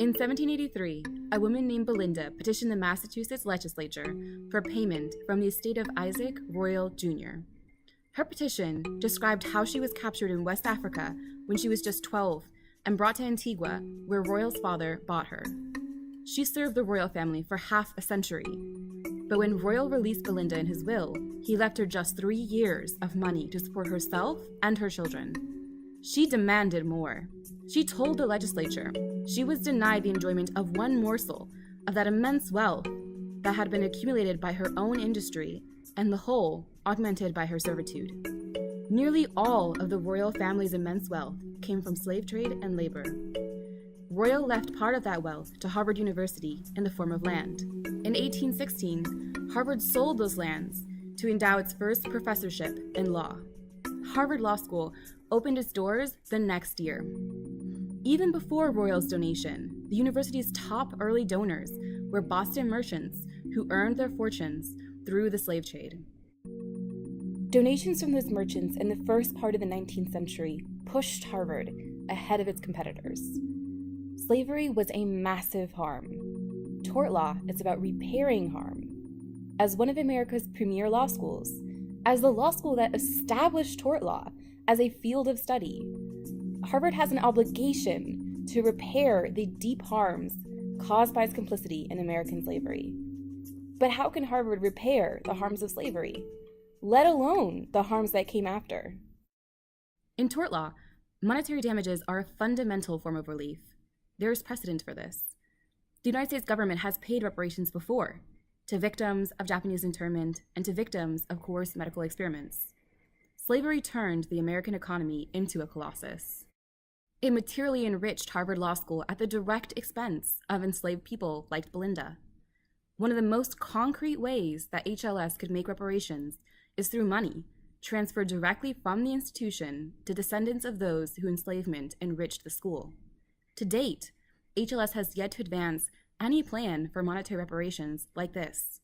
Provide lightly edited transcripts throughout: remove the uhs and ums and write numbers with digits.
In 1783, a woman named Belinda petitioned the Massachusetts legislature for payment from the estate of Isaac Royal Jr. Her petition described how she was captured in West Africa when she was just 12 and brought to Antigua, where Royal's father bought her. She served the royal family for half a century, but when Royal released Belinda in his will, he left her just 3 years of money to support herself and her children. She demanded more. She told the legislature she was denied the enjoyment of one morsel of that immense wealth that had been accumulated by her own industry, and the whole augmented by her servitude. Nearly all of the royal family's immense wealth came from slave trade and labor. Royal left part of that wealth to Harvard University in the form of land. In 1816, Harvard sold those lands to endow its first professorship in law. Harvard Law School opened its doors the next year. Even before Royal's donation, the university's top early donors were Boston merchants who earned their fortunes through the slave trade. Donations from those merchants in the first part of the 19th century pushed Harvard ahead of its competitors. Slavery was a massive harm. Tort law is about repairing harm. As one of America's premier law schools, as the law school that established tort law as a field of study, Harvard has an obligation to repair the deep harms caused by its complicity in American slavery. But how can Harvard repair the harms of slavery, let alone the harms that came after? In tort law, monetary damages are a fundamental form of relief. There is precedent for this. The United States government has paid reparations before to victims of Japanese internment and to victims of coerced medical experiments. Slavery turned the American economy into a colossus. It materially enriched Harvard Law School at the direct expense of enslaved people like Belinda. One of the most concrete ways that HLS could make reparations is through money transferred directly from the institution to descendants of those whose enslavement enriched the school. To date, HLS has yet to advance any plan for monetary reparations like this.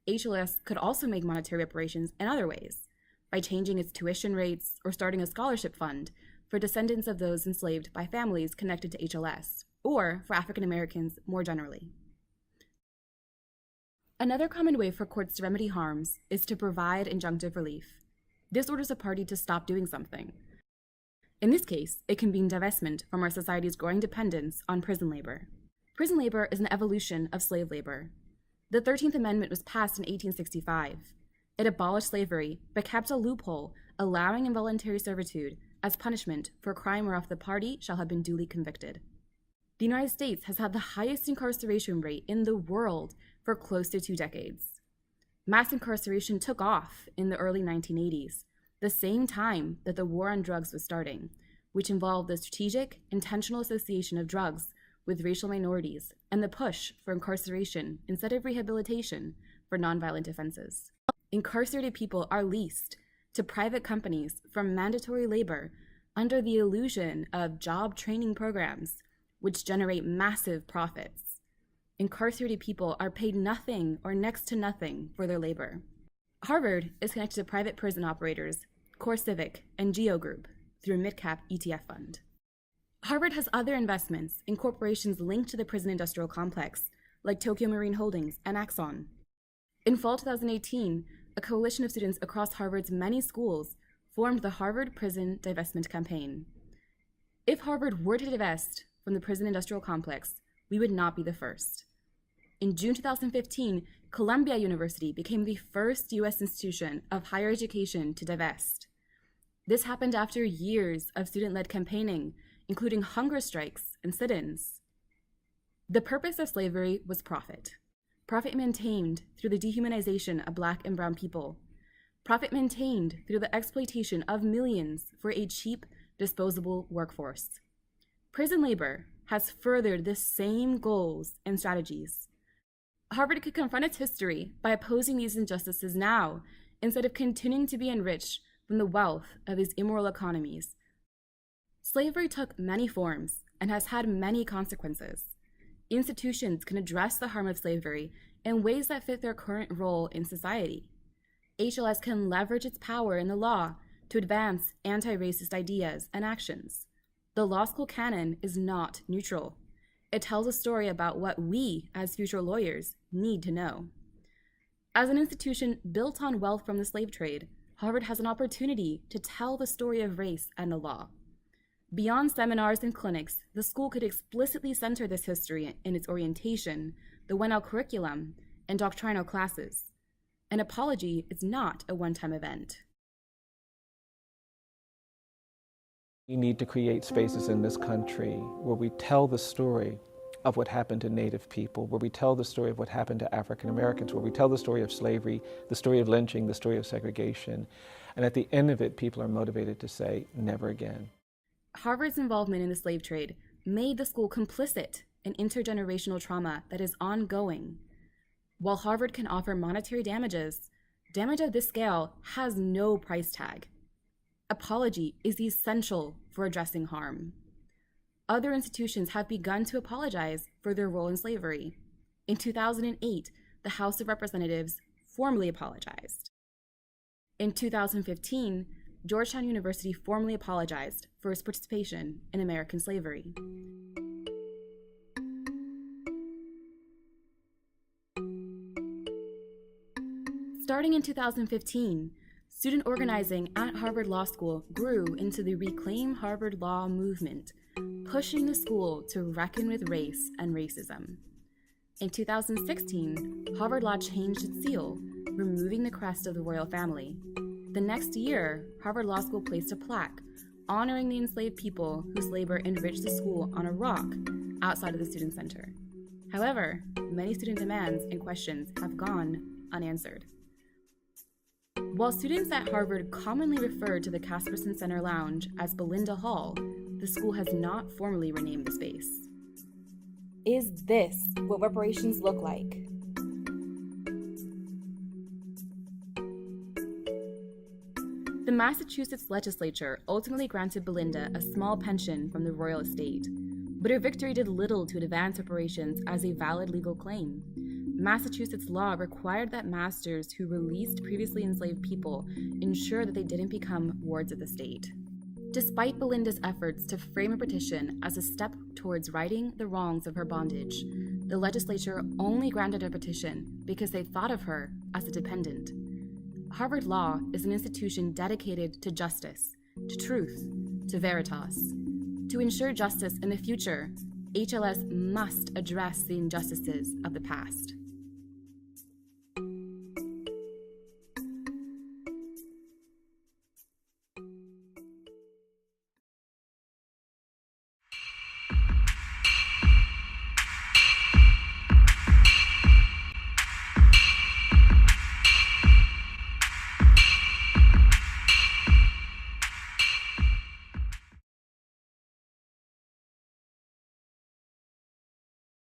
HLS could also make monetary reparations in other ways, by changing its tuition rates or starting a scholarship fund for descendants of those enslaved by families connected to HLS, or for African Americans more generally. Another common way for courts to remedy harms is to provide injunctive relief. This orders a party to stop doing something. In this case, it can mean divestment from our society's growing dependence on prison labor. Prison labor is an evolution of slave labor. The 13th Amendment was passed in 1865. It abolished slavery, but kept a loophole allowing involuntary servitude as punishment for a crime whereof the party shall have been duly convicted. The United States has had the highest incarceration rate in the world for close to 2 decades. Mass incarceration took off in the early 1980s, the same time that the war on drugs was starting, which involved the strategic, intentional association of drugs with racial minorities and the push for incarceration instead of rehabilitation for nonviolent offenses. Incarcerated people are leased to private companies from mandatory labor under the illusion of job training programs, which generate massive profits. Incarcerated people are paid nothing or next to nothing for their labor. Harvard is connected to private prison operators, CoreCivic and Geo Group, through a mid-cap ETF fund. Harvard has other investments in corporations linked to the prison industrial complex, like Tokyo Marine Holdings and Axon. In fall 2018, a coalition of students across Harvard's many schools formed the Harvard Prison Divestment Campaign. If Harvard were to divest from the prison industrial complex, we would not be the first. In June 2015, Columbia University became the first U.S. institution of higher education to divest. This happened after years of student-led campaigning, including hunger strikes and sit-ins. The purpose of slavery was profit. Profit maintained through the dehumanization of Black and brown people. Profit maintained through the exploitation of millions for a cheap, disposable workforce. Prison labor has furthered the same goals and strategies. Harvard could confront its history by opposing these injustices now, instead of continuing to be enriched from the wealth of these immoral economies. Slavery took many forms and has had many consequences. Institutions can address the harm of slavery in ways that fit their current role in society. HLS can leverage its power in the law to advance anti-racist ideas and actions. The law school canon is not neutral. It tells a story about what we, as future lawyers, need to know. As an institution built on wealth from the slave trade, Harvard has an opportunity to tell the story of race and the law. Beyond seminars and clinics, the school could explicitly center this history in its orientation, the 1L curriculum, and doctrinal classes. An apology is not a one-time event. We need to create spaces in this country where we tell the story of what happened to Native people, where we tell the story of what happened to African Americans, where we tell the story of slavery, the story of lynching, the story of segregation. And at the end of it, people are motivated to say, never again. Harvard's involvement in the slave trade made the school complicit in intergenerational trauma that is ongoing. While Harvard can offer monetary damages, damage of this scale has no price tag. Apology is essential for addressing harm. Other institutions have begun to apologize for their role in slavery. In 2008, the House of Representatives formally apologized. In 2015, Georgetown University formally apologized for its participation in American slavery. Starting in 2015, student organizing at Harvard Law School grew into the Reclaim Harvard Law movement, pushing the school to reckon with race and racism. In 2016, Harvard Law changed its seal, removing the crest of the royal family. The next year, Harvard Law School placed a plaque honoring the enslaved people whose labor enriched the school on a rock outside of the Student Center. However, many student demands and questions have gone unanswered. While students at Harvard commonly refer to the Casperson Center Lounge as Belinda Hall, the school has not formally renamed the space. Is this what reparations look like? The Massachusetts legislature ultimately granted Belinda a small pension from the royal estate, but her victory did little to advance reparations as a valid legal claim. Massachusetts law required that masters who released previously enslaved people ensure that they didn't become wards of the state. Despite Belinda's efforts to frame a petition as a step towards righting the wrongs of her bondage, the legislature only granted her petition because they thought of her as a dependent. Harvard Law is an institution dedicated to justice, to truth, to veritas. To ensure justice in the future, HLS must address the injustices of the past.